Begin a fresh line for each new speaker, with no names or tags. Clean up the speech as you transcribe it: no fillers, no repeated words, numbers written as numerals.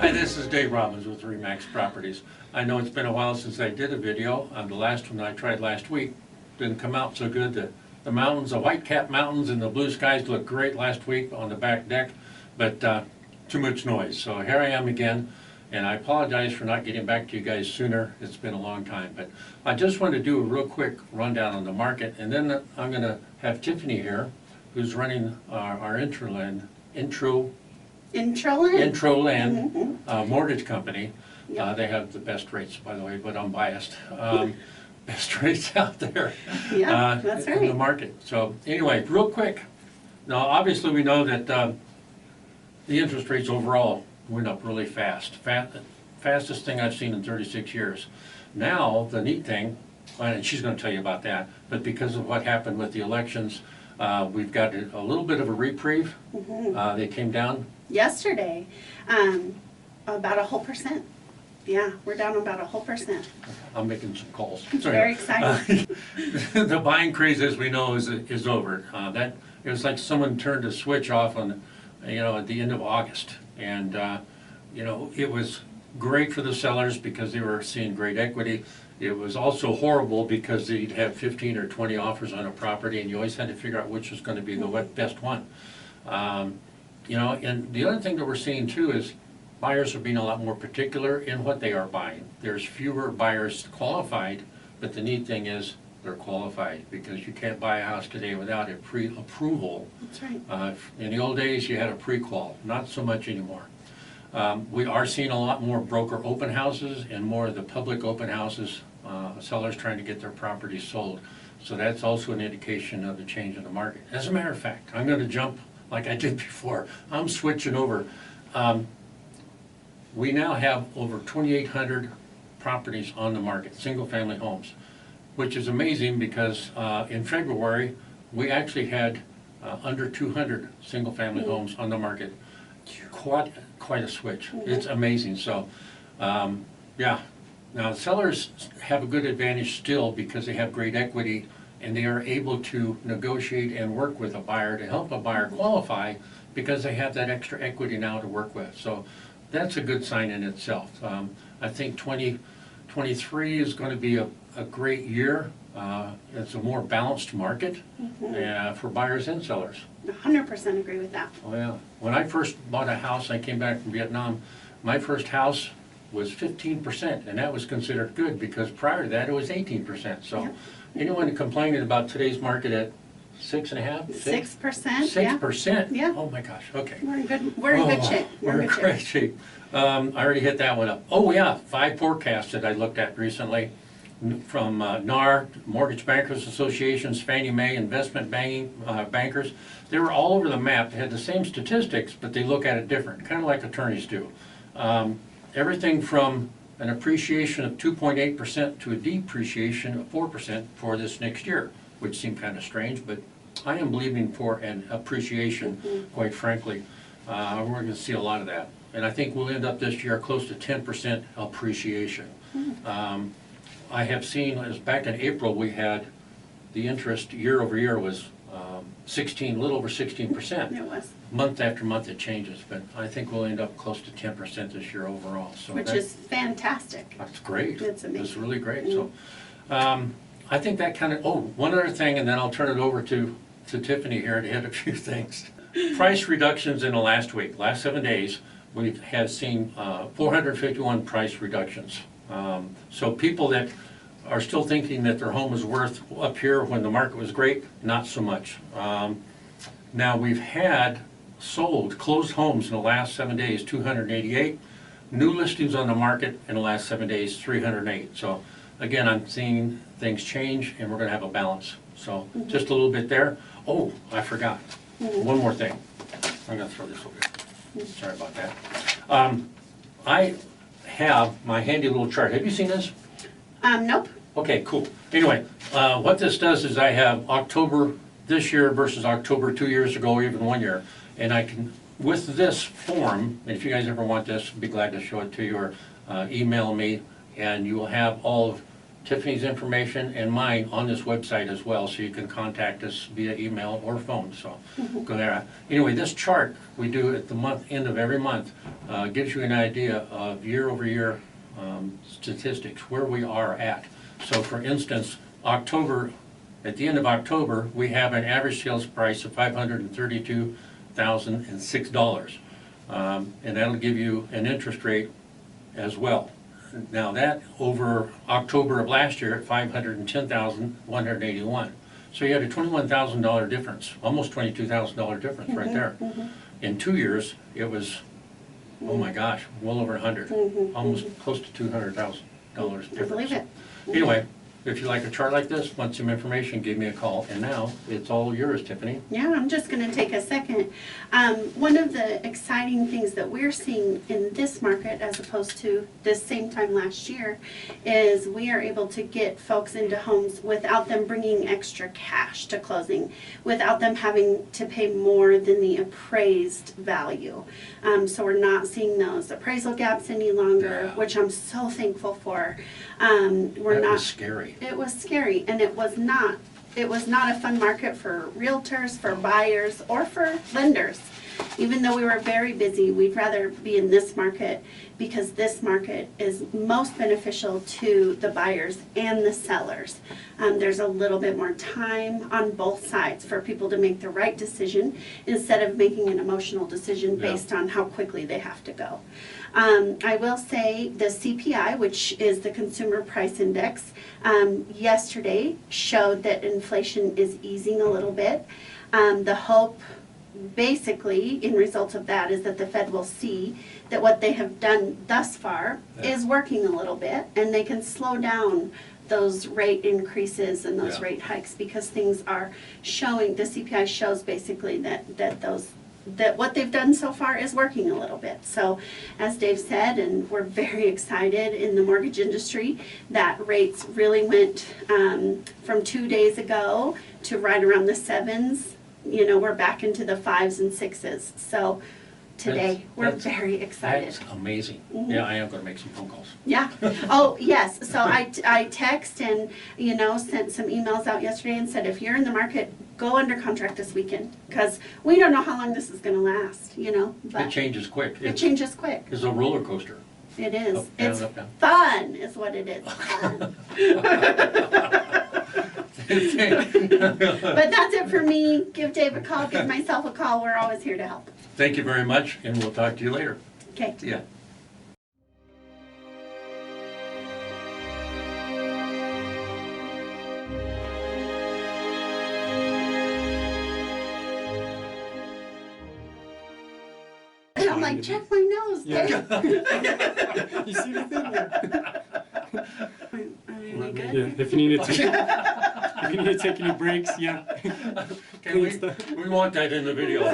Hi, this is Dave Robbins with Remax Properties. I know it's been a while since I did a video. The last one I tried last week didn't come out so good. The mountains, the white-capped mountains and the blue skies looked great last week on the back deck, but too much noise. So here I am again, and I apologize for not getting back to you guys sooner. It's been a long time, but I just wanted to do a real quick rundown on the market, and then I'm going to have Tiffany here, who's running our Introlend mortgage company.
Yep.
They have the best rates, by the way, but I'm biased. Best rates out there
That's
in the
right.
market. So anyway, real quick. Now, obviously, we know that the interest rates overall went up really fast. Fastest thing I've seen in 36 years. Now, the neat thing, and she's going to tell you about that, but because of what happened with the elections, we've got a little bit of a reprieve. They came down.
Yesterday, about a whole %. Yeah, we're down about a whole %.
I'm making some calls.
Very exciting.
The buying craze, as we know, is over. It was like someone turned a switch off on, at the end of August, and it was great for the sellers because they were seeing great equity. It was also horrible because they'd have 15 or 20 offers on a property, and you always had to figure out which was going to be the best one. And the other thing that we're seeing too is buyers are being a lot more particular in what they are buying. There's fewer buyers qualified, but the neat thing is they're qualified because you can't buy a house today without a pre-approval.
That's right.
In the old days, you had a pre-qual, not so much anymore. We are seeing a lot more broker open houses and more of the public open houses, sellers trying to get their properties sold. So that's also an indication of the change in the market. As a matter of fact, I'm going to jump like I did before. I'm switching over. We now have over 2,800 properties on the market, single-family homes, which is amazing because in February, we actually had under 200 single-family homes on the market. Quite a switch. It's amazing. So, yeah. Now, sellers have a good advantage still because they have great equity and they are able to negotiate and work with a buyer to help a buyer qualify because they have that extra equity now to work with. So that's a good sign in itself. I think 2023 is going to be a great year. It's a more balanced market for buyers and sellers.
100% agree with that.
Oh yeah. When I first bought a house, I came back from Vietnam, my first house was 15%, and that was considered good because prior to that it was 18%. So anyone complaining about today's market at 6.5%?
6%.
6%?
Yeah.
Oh my gosh, okay.
We're in good shape.
We're in great shape. I already hit that one up. Oh yeah, 5 forecasts that I looked at recently from NAR, Mortgage Bankers Associations, Fannie Mae, investment bankers. They were all over the map. They had the same statistics, but they look at it different, kind of like attorneys do. Everything from an appreciation of 2.8% to a depreciation of 4% for this next year, which seemed kind of strange, but I am believing for an appreciation, quite frankly. We're going to see a lot of that. And I think we'll end up this year close to 10% appreciation. I have seen, as back in April, we had the interest year over year was a little over 16%.
It was.
Month after month it changes, but I think we'll end up close to 10% this year overall. So
Which is fantastic.
That's great.
It's amazing.
It's really great. So I think that kind of, one other thing, and then I'll turn it over to Tiffany here to hit a few things. Price reductions in the last 7 days, we have seen 451 price reductions. So people that are still thinking that their home is worth up here when the market was great, not so much. Now we've had closed homes in the last 7 days, 288. New listings on the market in the last 7 days, 308. So again, I'm seeing things change and we're going to have a balance. So just a little bit there. Oh, I forgot. One more thing. I'm going to throw this over here. Sorry about that. I have my handy little chart. Have you seen this?
Nope.
Okay, cool. Anyway, what this does is I have October this year versus October 2 years ago, or even 1 year. And I can, with this form, and if you guys ever want this, I'd be glad to show it to you, or email me, and you will have all of Tiffany's information and mine on this website as well, so you can contact us via email or phone, so go there. Anyway, this chart we do at the end of every month gives you an idea of year-over-year statistics, where we are at. So for instance, October, at the end of October, we have an average sales price of $532,006. And that'll give you an interest rate as well. Now that over October of last year at $510,181. So you had a $21,000 difference, almost $22,000 difference right there. In 2 years, it was, oh my gosh, well over 100, almost close to $200,000 difference.
I believe it.
Anyway, if you like a chart like this, want some information, give me a call. And now, it's all yours, Tiffany.
Yeah, I'm just going to take a second. One of the exciting things that we're seeing in this market, as opposed to this same time last year, is we are able to get folks into homes without them bringing extra cash to closing, without them having to pay more than the appraised value. So we're not seeing those appraisal gaps any longer,
Yeah.
which I'm so thankful for.
That was scary.
It was scary, and it was not a fun market for realtors, for buyers, or for lenders. Even though we were very busy, we'd rather be in this market because this market is most beneficial to the buyers and the sellers. There's a little bit more time on both sides for people to make the right decision instead of making an emotional decision based on how quickly they have to go. I will say the CPI, which is the Consumer Price Index, yesterday showed that inflation is easing a little bit. The hope, basically, in result of that, is that the Fed will see that what they have done thus far is working a little bit, and they can slow down those rate increases and those rate hikes, because things are showing, the CPI shows basically that what they've done so far is working a little bit. So as Dave said, and we're very excited in the mortgage industry, that rates really went from 2 days ago to right around the 7s. You know, we're back into the 5s and 6s. So today, we're very excited.
That's amazing. Yeah, I am going to make some phone calls.
Yeah. Oh, yes. So I text and, sent some emails out yesterday and said, if you're in the market, go under contract this weekend, because we don't know how long this is going to last, But
It changes quick.
it changes quick.
It's a roller coaster.
It is.
Up, down,
It's
up, down.
fun is what it is. Fun. But that's it for me. Give Dave a call, give myself a call. We're always here to help.
Thank you very much, and we'll talk to you later.
Okay.
Yeah.
And I'm like, check my nose, Dave.
You see the thing?
Are we good?
Yeah. If you need to take any breaks, yeah.
Okay, we want that in the video.